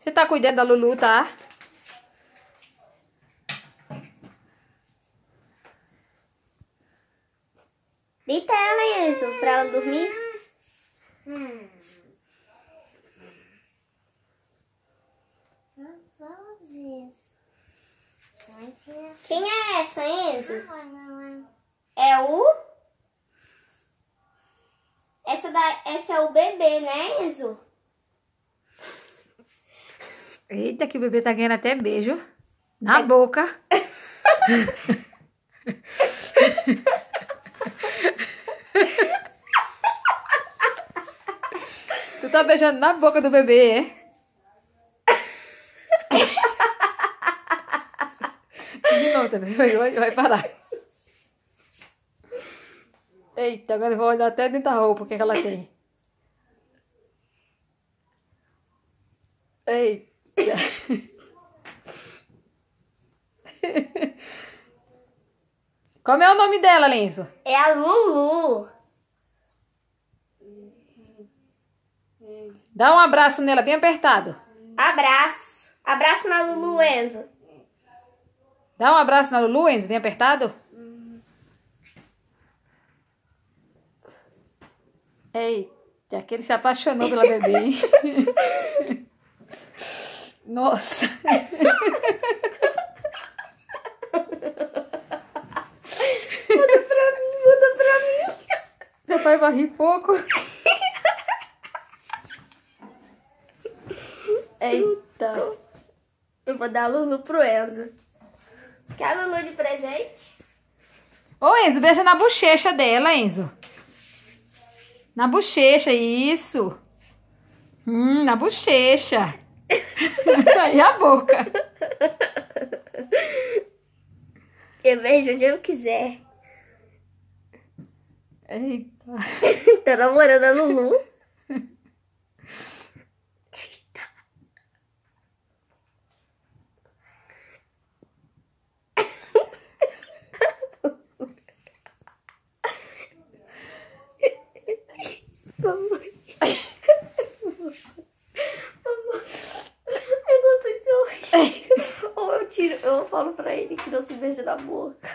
Você tá cuidando da Lulu, tá? Deita ela, Enzo, pra ela dormir. Quem é essa, Enzo? É o... Esse é o bebê, né, Enzo? Eita, que o bebê tá ganhando até beijo na boca. Tu tá beijando na boca do bebê, é? De novo, vai parar. Eita, agora eu vou olhar até dentro da roupa, o que ela tem. Eita. Como é o nome dela, Lenço? É a Lulu. Dá um abraço nela, bem apertado. Abraço. Abraço na Lulu, Enzo. Dá um abraço na Lulu, Enzo, bem apertado. Eita, que ele se apaixonou pela bebê, hein? Nossa. Muda pra mim. Meu pai vai rir pouco. Eita. Eu vou dar a Lulu pro Enzo. Quer a Lulu de presente? Ô, Enzo, beija na bochecha dela, Enzo. Na bochecha, isso. Na bochecha. E a boca. Eu beijo onde eu quiser. Eita. Tô namorando a Lulu. Eu não sei se eu falo pra ele que não se beija na boca.